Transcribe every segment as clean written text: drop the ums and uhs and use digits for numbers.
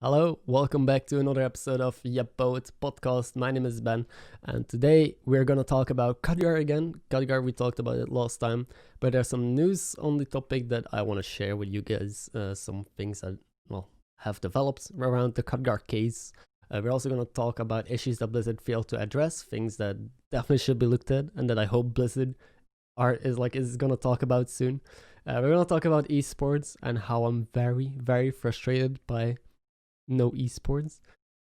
Hello, welcome back to another episode of YepBoat podcast. My name is Ben, and today we're gonna talk about KHADGAR again. KHADGAR, we talked about it last time, but there's some news on the topic that I want to share with you guys. Some things that have developed around the KHADGAR case. We're also gonna talk about issues that Blizzard failed to address, things that definitely should be looked at, and that I hope Blizzard is gonna talk about soon. We're gonna talk about esports and how I'm very frustrated by no esports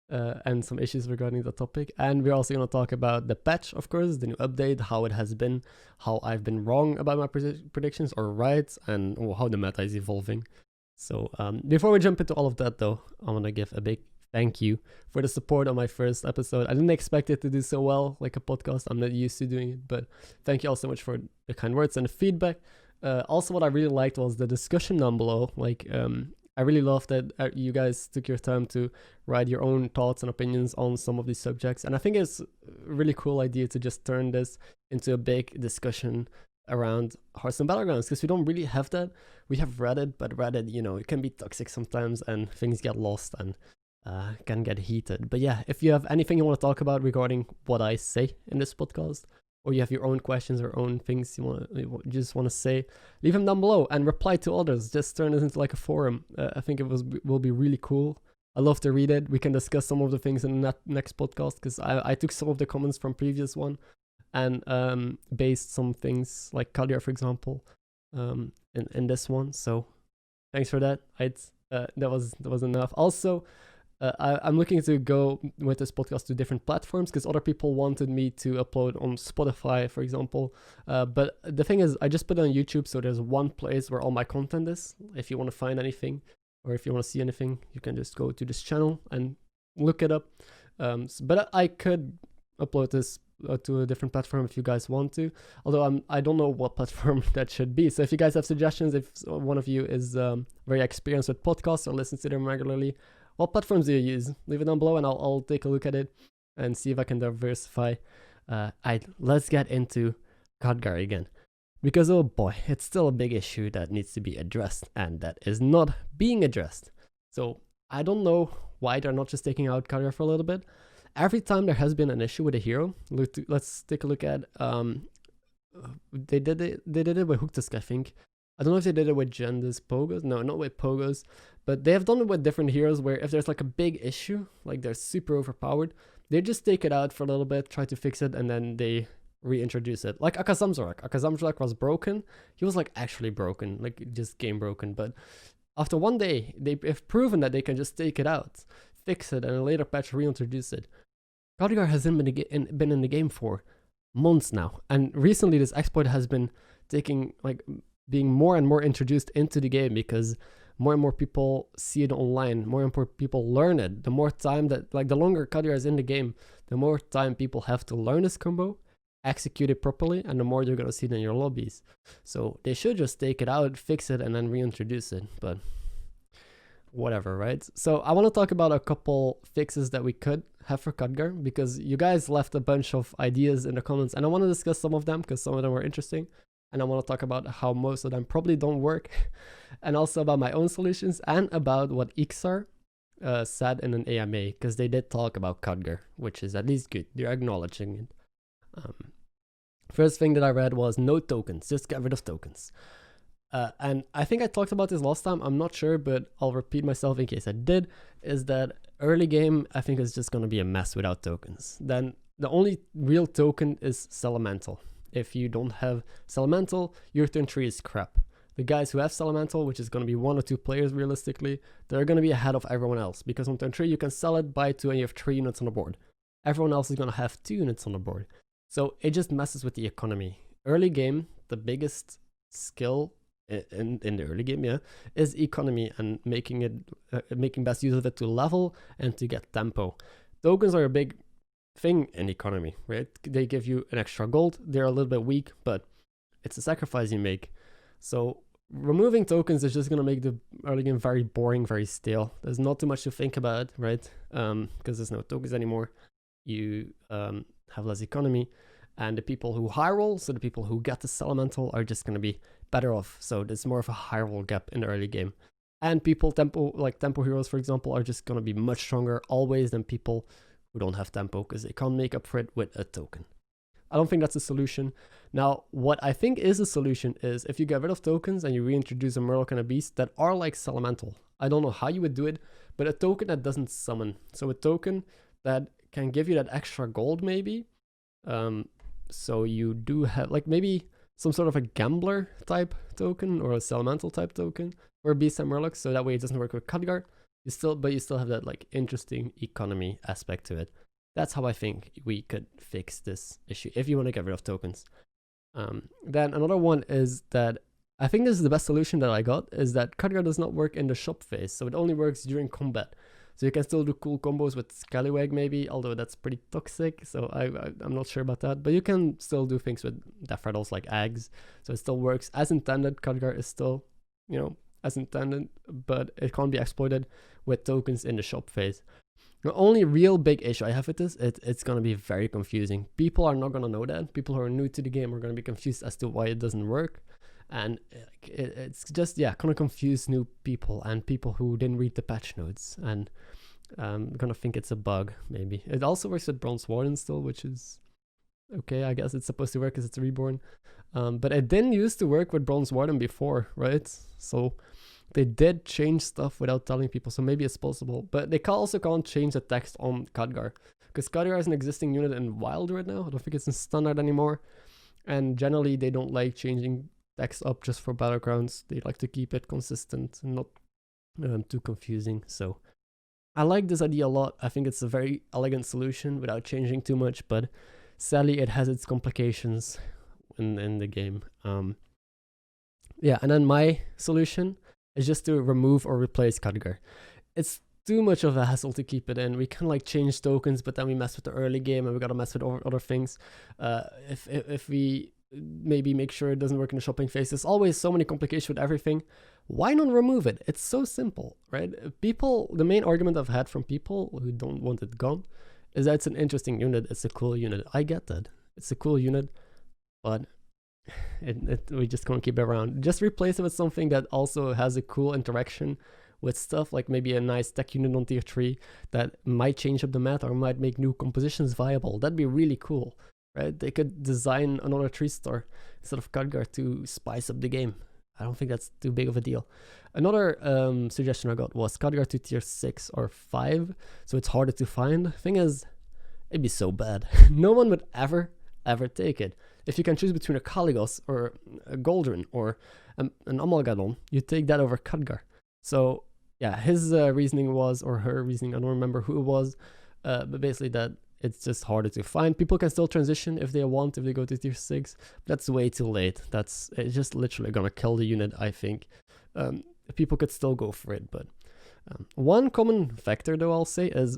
and some issues regarding the topic. And we're also going to talk about the patch, of course, the new update, how it has been, how I've been wrong about my predictions or right, and how the meta is evolving. So before we jump into all of that, though, I want to give a big thank you for the support on my first episode. I didn't expect it to do so well, like a podcast. I'm not used to doing it, but thank you all so much for the kind words and the feedback. Also, what I really liked was the discussion down below. I really love that you guys took your time to write your own thoughts and opinions on some of these subjects. And I think it's a really cool idea to just turn this into a big discussion around Hearthstone Battlegrounds, because we don't really have that. We have Reddit, but Reddit, it can be toxic sometimes and things get lost and can get heated. But yeah, if you have anything you want to talk about regarding what I say in this podcast, or you have your own questions or own things you just want to say, leave them down below and reply to others. Just turn it into like a forum. I think will be really cool. I love to read it. We can discuss some of the things in the next podcast, because I took some of the comments from previous one and based some things like KHADGAR, for example, in this one. So thanks for that. That was enough. Also, I'm looking to go with this podcast to different platforms, because other people wanted me to upload on Spotify, for example. But the thing is, I just put it on YouTube, so there's one place where all my content is. If you want to find anything, or if you want to see anything, you can just go to this channel and look it up. But I could upload this to a different platform if you guys want to. Although I don't know what platform that should be. So if you guys have suggestions, if one of you is very experienced with podcasts or listens to them regularly, what platforms do you use? Leave it down below and I'll take a look at it and see if I can diversify. Let's get into KHADGAR again. Because oh boy, it's still a big issue that needs to be addressed and that is not being addressed. So I don't know why they're not just taking out KHADGAR for a little bit. Every time there has been an issue with a hero, let's take a look at they did it with Hooktusk, I think. I don't know if they did it with Jendis Pogos. No, not with Pogos. But they have done it with different heroes where if there's like a big issue, like they're super overpowered, they just take it out for a little bit, try to fix it, and then they reintroduce it. Like Akazamzorak. Akazamzorak was broken. He was like actually broken, like just game broken. But after one day, they've proven that they can just take it out, fix it, and in a later patch reintroduce it. KHADGAR hasn't been in the game for months now. And recently this exploit has been being more and more introduced into the game, because more and more people see it online, more and more people learn it. The more time that, the longer KHADGAR is in the game, the more time people have to learn this combo, execute it properly, and the more you're going to see it in your lobbies. So they should just take it out, fix it, and then reintroduce it. But whatever, right? So I want to talk about a couple fixes that we could have for KHADGAR, because you guys left a bunch of ideas in the comments, and I want to discuss some of them because some of them were interesting. And I want to talk about how most of them probably don't work, and also about my own solutions, and about what Ixar said in an AMA, because they did talk about KHADGAR, which is at least good. They're acknowledging it. First thing that I read was no tokens, just get rid of tokens. And I think I talked about this last time, I'm not sure, but I'll repeat myself in case I did, is that early game, I think is just going to be a mess without tokens. Then the only real token is Elemental. If you don't have Elemental, your turn 3 is crap. The guys who have Elemental, which is going to be 1 or 2 players realistically, they're going to be ahead of everyone else, because on turn 3 you can sell it, buy 2, and you have 3 units on the board. Everyone else is going to have 2 units on the board. So it just messes with the economy. Early game, the biggest skill in the early game, is economy and making best use of it to level and to get tempo. Tokens are a big thing in economy, right? They give you an extra gold. They're a little bit weak, but it's a sacrifice you make. So removing tokens is just going to make the early game very boring, very stale. There's not too much to think about, right? Because there's no tokens anymore. You have less economy, and the people who high roll, so the people who get the Elemental, are just going to be better off. So there's more of a high roll gap in the early game. And people tempo heroes, for example, are just gonna be much stronger always than people who don't have tempo because they can't make up for it with a token. I don't think that's a solution. Now, what I think is a solution is if you get rid of tokens and you reintroduce a Murloc and a Beast that are like Elemental. I don't know how you would do it, but a token that doesn't summon. So a token that can give you that extra gold maybe. So you do have like maybe some sort of a gambler type token or a Elemental type token for Beast and Murloc. So that way it doesn't work with KHADGAR. But you still have that like interesting economy aspect to it. That's how I think we could fix this issue if you want to get rid of tokens. Then another one is that I think this is the best solution that I got, is that KHADGAR does not work in the shop phase, so it only works during combat. So you can still do cool combos with Scallywag maybe, although that's pretty toxic, so I'm not sure about that. But you can still do things with Death Rattles like Ags, so it still works as intended. KHADGAR is still, as intended, but it can't be exploited with tokens in the shop phase. The only real big issue I have with this, it's going to be very confusing. People are not going to know that. People who are new to the game are going to be confused as to why it doesn't work. And it's just, going to confuse new people and people who didn't read the patch notes. And going to think it's a bug, maybe. It also works with Bronze Warden still, which is okay. I guess it's supposed to work because it's a reborn. But it didn't used to work with Bronze Warden before, right? So they did change stuff without telling people, so maybe it's possible. But they also can't change the text on KHADGAR, because KHADGAR is an existing unit in Wild right now. I don't think it's in Standard anymore. And generally, they don't like changing text up just for Battlegrounds. They like to keep it consistent and not too confusing. So I like this idea a lot. I think it's a very elegant solution without changing too much, but sadly, it has its complications in the game. And then my solution is just to remove or replace KHADGAR. It's too much of a hassle to keep it in. We can like change tokens, but then we mess with the early game and we gotta mess with other things. If we maybe make sure it doesn't work in the shopping phase, there's always so many complications with everything. Why not remove it? It's so simple, right? The main argument I've had from people who don't want it gone is that it's an interesting unit. It's a cool unit. I get that. It's a cool unit, but we just can't keep it around. Just replace it with something that also has a cool interaction with stuff, like maybe a nice tech unit on tier 3 that might change up the meta or might make new compositions viable. That'd be really cool, right? They could design another 3-star instead of KHADGAR to spice up the game. I don't think that's too big of a deal. Another suggestion I got was KHADGAR to tier 6 or 5, so it's harder to find. Thing is, it'd be so bad. No one would ever take it. If you can choose between a Kaligos or a Goldrun or an Amalgadon, you take that over KHADGAR. So yeah, his reasoning was, or her reasoning, I don't remember who it was, but basically that it's just harder to find. People can still transition if they want, if they go to tier 6. That's way too late. It's just literally gonna kill the unit, I think. People could still go for it, but one common factor though I'll say is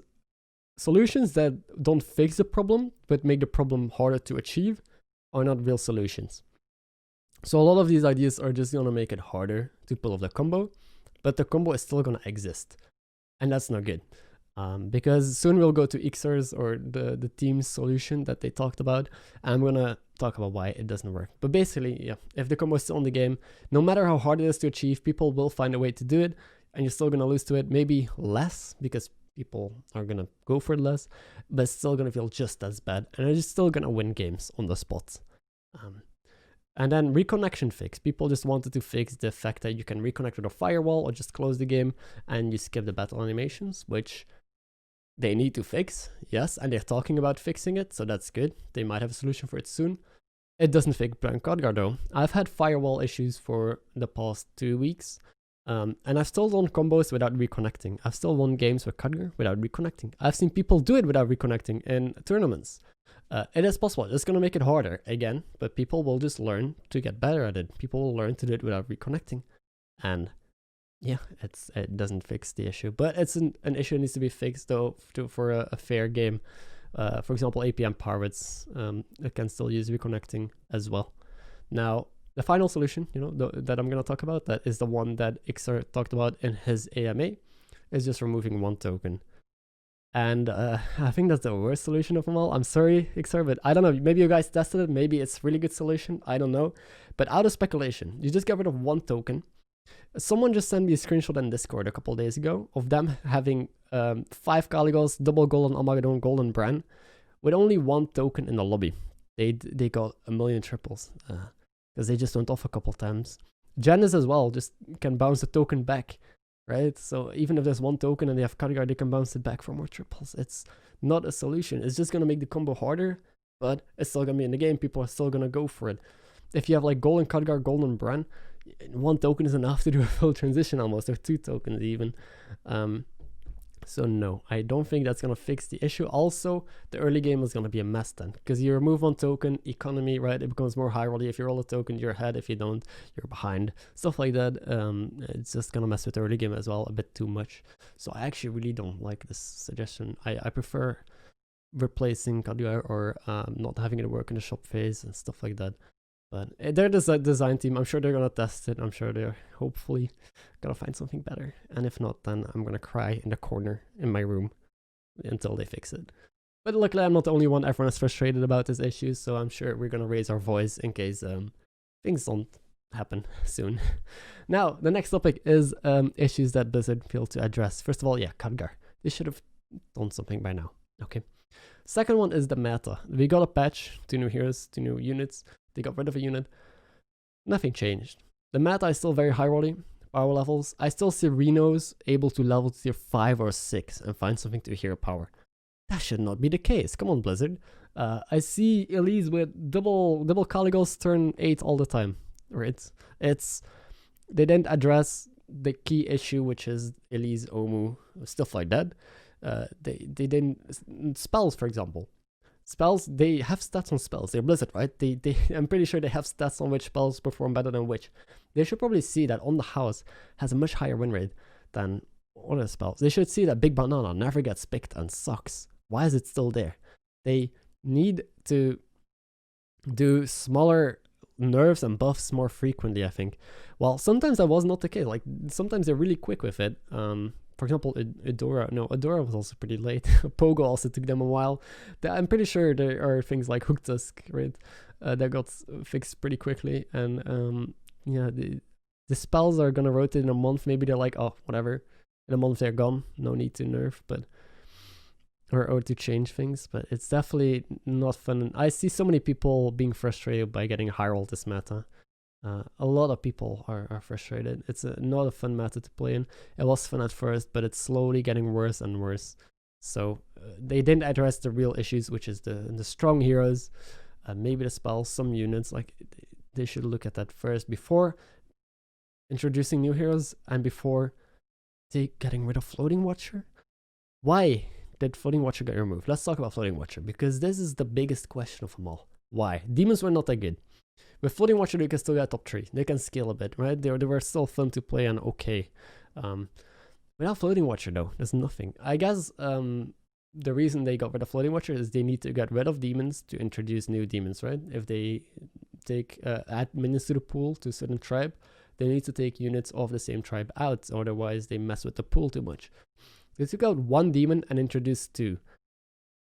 solutions that don't fix the problem but make the problem harder to achieve are not real solutions. So a lot of these ideas are just gonna make it harder to pull off the combo, but the combo is still gonna exist, and that's not good. Because soon we'll go to Ixar's or the team's solution that they talked about, and I'm gonna talk about why it doesn't work. But basically, yeah, if the combo is still in the game, no matter how hard it is to achieve, people will find a way to do it, and you're still gonna lose to it, maybe less, because people are gonna go for it less, but it's still gonna feel just as bad, and you're still gonna win games on the spot. And then reconnection fix. People just wanted to fix the fact that you can reconnect with a firewall or just close the game and you skip the battle animations, which they need to fix, yes, and they're talking about fixing it, so that's good. They might have a solution for it soon. It doesn't fix blank KHADGAR though. I've had firewall issues for the past 2 weeks, and I've still done combos without reconnecting. I've still won games with KHADGAR without reconnecting. I've seen people do it without reconnecting in tournaments. It is possible. It's going to make it harder again, but people will just learn to get better at it. People will learn to do it without reconnecting, and yeah, it doesn't fix the issue, but it's an issue that needs to be fixed though for a fair game. For example, APM pirates can still use reconnecting as well. Now, the final solution, that I'm going to talk about, that is the one that Ixar talked about in his AMA, is just removing one token. And I think that's the worst solution of them all. I'm sorry, Ixar, but I don't know. Maybe you guys tested it. Maybe it's a really good solution. I don't know. But out of speculation, you just get rid of one token. Someone just sent me a screenshot in Discord a couple days ago of them having 5 Caligos, double golden Armageddon, golden Bran, with only 1 token in the lobby. They got a million triples because they just went off a couple times. Janice as well just can bounce the token back, right? So even if there's 1 token and they have KHADGAR, they can bounce it back for more triples. It's not a solution. It's just going to make the combo harder, but it's still going to be in the game. People are still going to go for it. If you have like golden KHADGAR, golden Bran, 1 token is enough to do a full transition almost, or 2 tokens even. So no, I don't think that's going to fix the issue. Also, the early game is going to be a mess then, because you remove 1 token, economy, right? It becomes more high rolly. If you roll a token, you're ahead. If you don't, you're behind. Stuff like that. It's just going to mess with the early game as well a bit too much. So I actually really don't like this suggestion. I prefer replacing KHADGAR or not having it work in the shop phase and stuff like that. But they're the design team. I'm sure they're going to test it. I'm sure they're hopefully going to find something better. And if not, then I'm going to cry in the corner in my room until they fix it. But luckily, I'm not the only one. Everyone is frustrated about this issue. So I'm sure we're going to raise our voice in case things don't happen soon. Now, the next topic is issues that Blizzard failed to address. First of all, yeah, KHADGAR. They should have done something by now. Okay. Second one is the meta. We got a patch, 2 new heroes, 2 new units. They got rid of a unit. Nothing changed. The meta is still very high rolling, power levels. I still see Renos able to level tier 5 or 6 and find something to hero power. That should not be the case. Come on, Blizzard. I see Elise with double Caligos turn 8 all the time. Right? They didn't address the key issue, which is Elise, Omu, stuff like that. They didn't spells, for example. Spells, they have stats on spells. They're Blizzard, right? I'm pretty sure they have stats on which spells perform better than which. They should probably see that On the House has a much higher win rate than other spells. They should see that Big Banana never gets picked and sucks. Why is it still there? They need to do smaller nerfs and buffs more frequently, I think. Well, sometimes that was not the case. Like, sometimes they're really quick with it. For example, Adora was also pretty late. Pogo also took them a while. I'm pretty sure there are things like Hook Tusk, right? That got fixed pretty quickly. And yeah, the spells are gonna rotate in a month. Maybe they're like, oh, whatever. In a month they're gone. No need to nerf, but or to change things. But it's definitely not fun. I see so many people being frustrated by getting high roll this meta. A lot of people are frustrated. It's not a fun meta to play in. It was fun at first, but it's slowly getting worse and worse. So they didn't address the real issues, which is the strong heroes, maybe the spells, some units. Like, they should look at that first before introducing new heroes and before getting rid of Floating Watcher. Why did Floating Watcher get removed? Let's talk about Floating Watcher, because this is the biggest question of them all. Why? Demons were not that good. With Floating Watcher, they can still get top 3. They can scale a bit, right? They were still fun to play and okay. Without Floating Watcher, though, there's nothing. I guess the reason they got rid of Floating Watcher is they need to get rid of demons to introduce new demons, right? If they add minions to the pool to a certain tribe, they need to take units of the same tribe out. Otherwise, they mess with the pool too much. They took out 1 demon and introduced 2.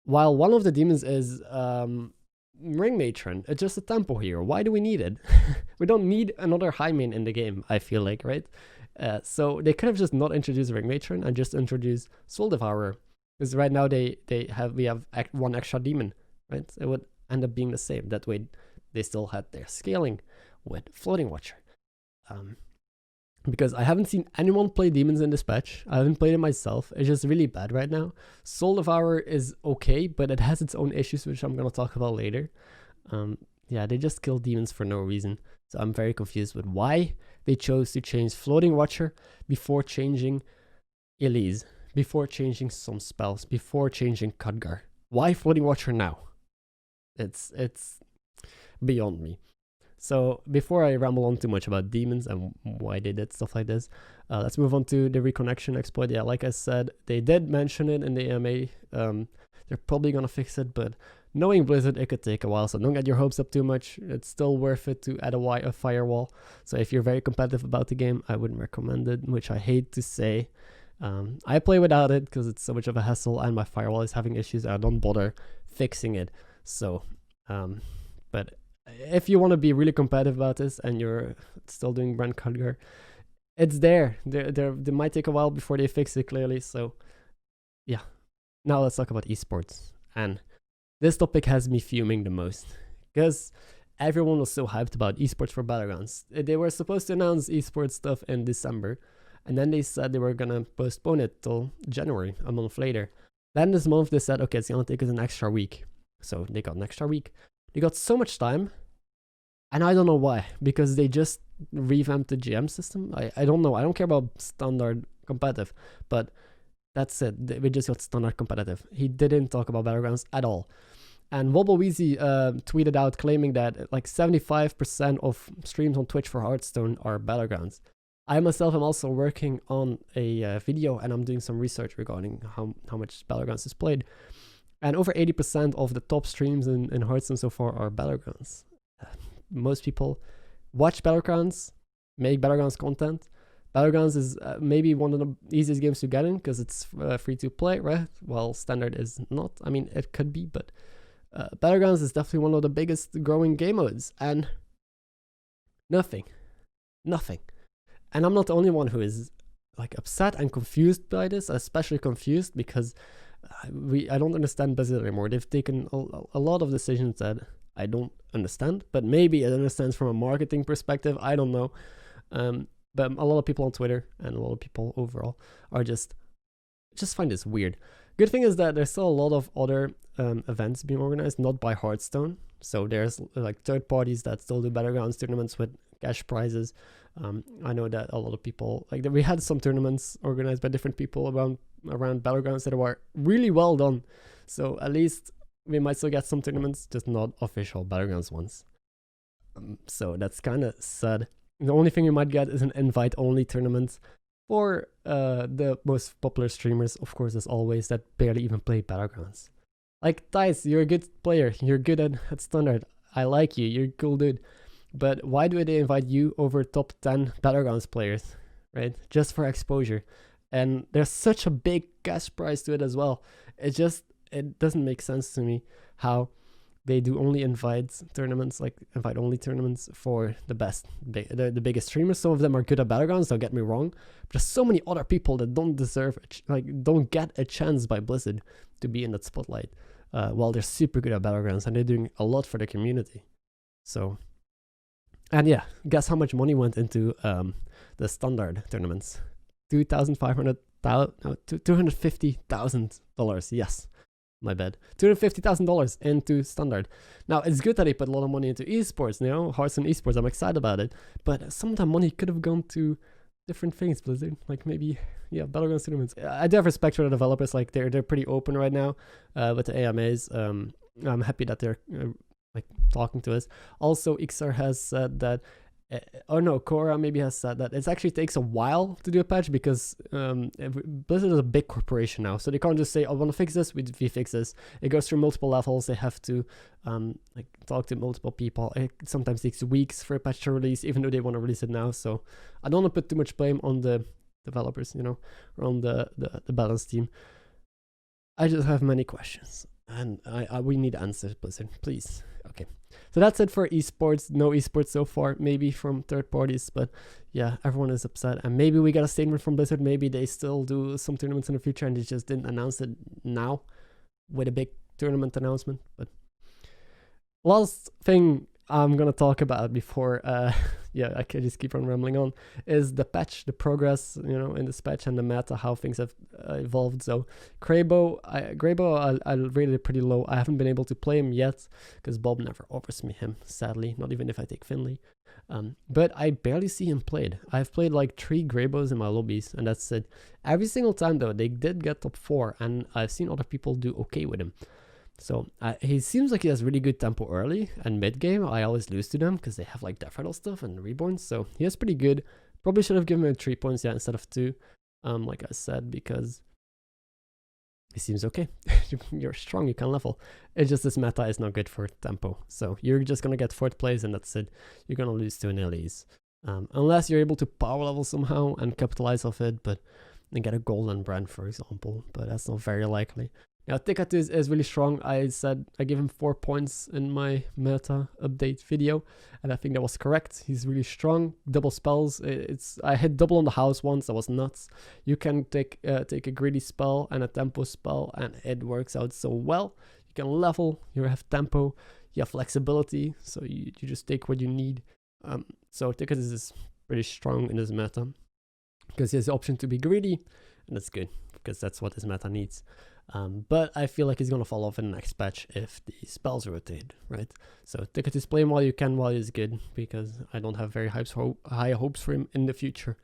While one of the demons is Ring Matron, it's just a tempo hero. Why do we need it? We don't need another high main in the game, I feel like, right? So they could have just not introduced Ring Matron and just introduced Soul Devourer. Because right now we have 1 extra demon, right? It would end up being the same. That way they still had their scaling with Floating Watcher. Because I haven't seen anyone play demons in this patch. I haven't played it myself. It's just really bad right now. Soul Devourer is okay, but it has its own issues, which I'm going to talk about later. Yeah, they just kill demons for no reason. So I'm very confused with why they chose to change Floating Watcher before changing Elise, before changing some spells, before changing KHADGAR. Why Floating Watcher now? It's beyond me. So before I ramble on too much about demons and why they did stuff like this, let's move on to the reconnection exploit. Yeah, like I said, they did mention it in the AMA. They're probably going to fix it, but knowing Blizzard, it could take a while. So don't get your hopes up too much. It's still worth it to add a firewall. So if you're very competitive about the game, I wouldn't recommend it, which I hate to say. I play without it because it's so much of a hassle and my firewall is having issues and I don't bother fixing it. So, but if you want to be really competitive about this and you're still doing brand KHADGAR, It's there. They might take a while before they fix it clearly. So yeah. Now let's talk about esports. And this topic has me fuming the most because everyone was so hyped about esports for Battlegrounds. They were supposed to announce esports stuff in December, and then they said they were gonna postpone it till January, a month later. Then this month they said, okay, it's gonna take us an extra week. So they got an extra week. They got so much time, and I don't know why, because they just revamped the GM system. I don't know. I don't care about standard competitive, but that's it. We just got standard competitive. He didn't talk about Battlegrounds at all. And Wobbleweezy tweeted out claiming that like 75% of streams on Twitch for Hearthstone are Battlegrounds. I myself am also working on a video, and I'm doing some research regarding how much Battlegrounds is played. And over 80% of the top streams in Hearthstone so far are Battlegrounds. Most people watch Battlegrounds, make Battlegrounds content. Battlegrounds is maybe one of the easiest games to get in because it's free to play, right? Well, standard is not. I mean, it could be, but Battlegrounds is definitely one of the biggest growing game modes, and nothing. And I'm not the only one who is like upset and confused by this, especially confused because I don't understand Blizzard anymore. They've taken a lot of decisions that I don't understand, but maybe it understands from a marketing perspective. I don't know. But a lot of people on Twitter and a lot of people overall are just find this weird. Good thing is that there's still a lot of other events being organized, not by Hearthstone. So there's like third parties that still do Battlegrounds tournaments with cash prizes. I know that a lot of people, like we had some tournaments organized by different people around Battlegrounds that were really well done. So at least we might still get some tournaments, just not official Battlegrounds ones. So that's kind of sad. The only thing you might get is an invite-only tournament for the most popular streamers, of course, as always, that barely even play Battlegrounds. Like, Dice, you're a good player. You're good at Standard. I like you. You're a cool dude. But why do they invite you over top 10 Battlegrounds players, right? Just for exposure. And there's such a big cash prize to it as well. It doesn't make sense to me how they do only invite tournaments, like invite-only tournaments for the the biggest streamers. Some of them are good at Battlegrounds, don't get me wrong. But there's so many other people that don't deserve, don't get a chance by Blizzard to be in that spotlight. While they're super good at Battlegrounds and they're doing a lot for the community. So, and yeah, guess how much money went into the standard tournaments? $250,000. Yes. My bad. $250,000 into standard. Now, it's good that they put a lot of money into esports, Hearthstone esports. I'm excited about it. But some of that money could have gone to different things, Blizzard. Like maybe, Battlegrounds tournaments. I do have respect for the developers. Like they're pretty open right now with the AMAs. I'm happy that they're talking to us. Also, Ixar has said that Cora maybe has said that it actually takes a while to do a patch because Blizzard is a big corporation now, so they can't just say, I want to fix this, we fix this. It goes through multiple levels. They have to talk to multiple people. It sometimes takes weeks for a patch to release, even though they want to release it now. So I don't want to put too much blame on the developers, or on the balance team. I just have many questions, and we need answers, Blizzard, please. Okay, so that's it for esports. No esports so far, maybe from third parties, but yeah, everyone is upset. And maybe we got a statement from Blizzard. Maybe they still do some tournaments in the future and they just didn't announce it now with a big tournament announcement. But last thing I'm gonna talk about before I can just keep on rambling on, is the patch, the progress, in this patch and the meta, how things have evolved. So Greybow, I rated it pretty low. I haven't been able to play him yet because Bob never offers me him, sadly, not even if I take Finley. But I barely see him played. I've played like 3 Greybows in my lobbies, and that's it. Every single time though, they did get top 4, and I've seen other people do okay with him. So he seems like he has really good tempo early, and mid game I always lose to them because they have like Death Rattle stuff and Reborns. So he is pretty good. Probably should have given him 3 points instead of 2, like I said, because he seems okay. You're strong, you can level. It's just this meta is not good for tempo. So you're just gonna get 4th place and that's it. You're gonna lose to an Elise. Unless you're able to power level somehow and capitalize off it, but then get a golden brand, for example. But that's not very likely. Now, Ticket is really strong. I said I gave him 4 points in my meta update video, and I think that was correct. He's really strong. Double spells. I hit double on the house once. That was nuts. You can take a greedy spell and a tempo spell, and it works out so well. You can level. You have tempo. You have flexibility. So you just take what you need. So Ticket is pretty strong in this meta because he has the option to be greedy, and that's good because that's what this meta needs. But I feel like he's going to fall off in the next patch if the spells rotate, right? So Ticket is playing while you can, while he's good, because I don't have very high hopes for him in the future.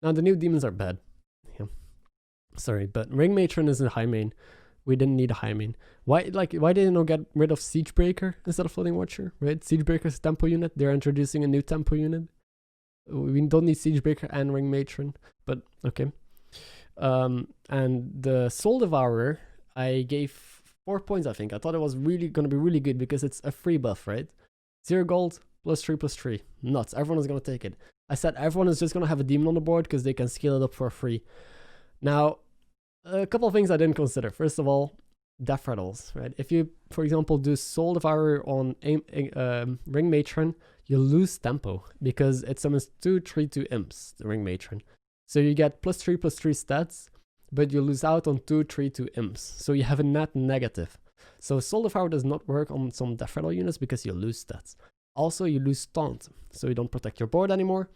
Now, the new demons are bad. Yeah. Sorry, but Ring Matron is a high main. We didn't need a high main. Why did they not get rid of Siegebreaker instead of Floating Watcher, right? Siegebreaker's tempo unit. They're introducing a new tempo unit. We don't need Siegebreaker and Ring Matron, but okay. And the Soul Devourer, I gave 4 points, I think. I thought it was really going to be really good because it's a free buff, right? 0 gold, +3/+3. Nuts. Everyone is going to take it. I said everyone is just going to have a demon on the board because they can scale it up for free. Now, a couple of things I didn't consider. First of all, death rattles, right? If you, for example, do Soul Devourer on Ring Matron, you lose tempo because it summons 2/3/2 imps, the Ring Matron. So you get +3/+3 stats, but you lose out on 2/3/2 imps. So you have a net negative. So Soul Devourer does not work on some death rattle units because you lose stats. Also, you lose taunt, so you don't protect your board anymore.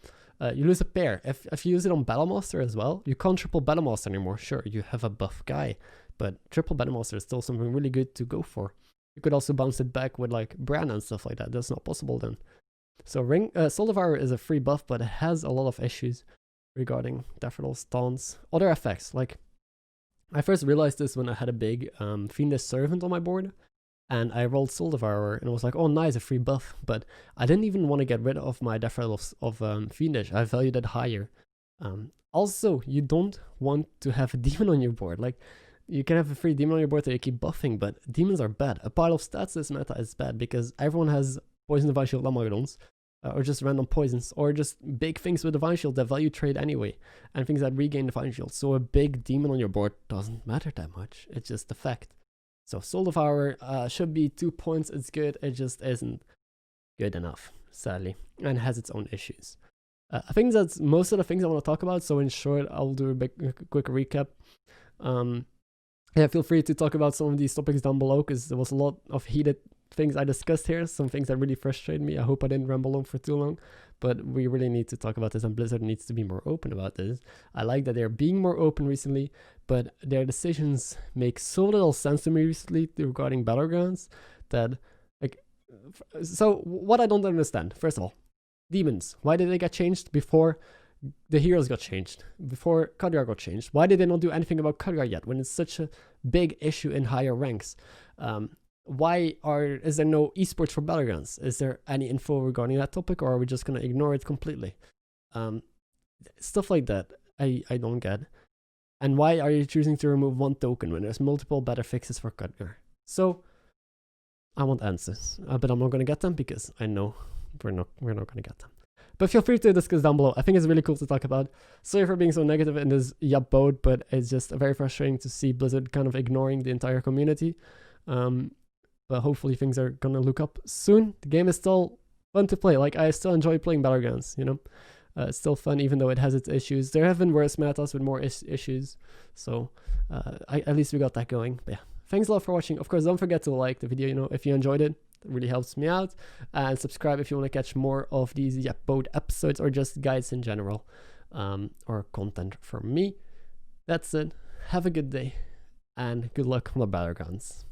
You lose a pair. If you use it on Battlemaster as well, you can't triple Battlemaster anymore. Sure, you have a buff guy, but triple Battlemaster is still something really good to go for. You could also bounce it back with like Bran and stuff like that. That's not possible then. So Soul Devourer is a free buff, but it has a lot of issues regarding death rattles, taunts, other effects. Like, I first realized this when I had a big Fiendish Servant on my board, and I rolled Soul Devourer, and I was like, oh nice, a free buff, but I didn't even want to get rid of my death rattles of Fiendish. I valued it higher. Also, you don't want to have a demon on your board. Like, you can have a free demon on your board that you keep buffing, but demons are bad. A pile of stats this meta is bad because everyone has Poison Divine Shield Lamagedons, or just random poisons, or just big things with Divine Shield that value trade anyway, and things that regain Divine Shield. So a big demon on your board doesn't matter that much. It's just the fact. So Soul Devourer should be 2 points. It's good. It just isn't good enough, sadly, and has its own issues. I think that's most of the things I want to talk about. So in short, I'll do a quick recap. Yeah, feel free to talk about some of these topics down below because there was a lot of heated things I discussed here, some things that really frustrate me. I hope I didn't ramble on for too long, but we really need to talk about this, and Blizzard needs to be more open about this. I like that they're being more open recently, but their decisions make so little sense to me recently regarding Battlegrounds that, like, so what I don't understand, first of all, demons, why did they get changed before the heroes got changed, before KHADGAR got changed? Why did they not do anything about KHADGAR yet when it's such a big issue in higher ranks? Is there no esports for Battlegrounds? Is there any info regarding that topic, or are we just going to ignore it completely? Stuff like that I don't get. And why are you choosing to remove one token when there's multiple better fixes for KHADGAR? So I want answers, but I'm not going to get them because I know we're not going to get them. But feel free to discuss down below. I think it's really cool to talk about. Sorry for being so negative in this YepBoat, but it's just very frustrating to see Blizzard kind of ignoring the entire community. But hopefully things are gonna look up soon. The game is still fun to play. Like, I still enjoy playing Battlegrounds, you know? It's still fun even though it has its issues. There have been worse metas with more issues. So at least we got that going. But yeah, thanks a lot for watching. Of course, don't forget to like the video, you know, if you enjoyed it. It really helps me out. And subscribe if you want to catch more of these YepBoat episodes or just guides in general, or content from me. That's it. Have a good day and good luck on the Battlegrounds.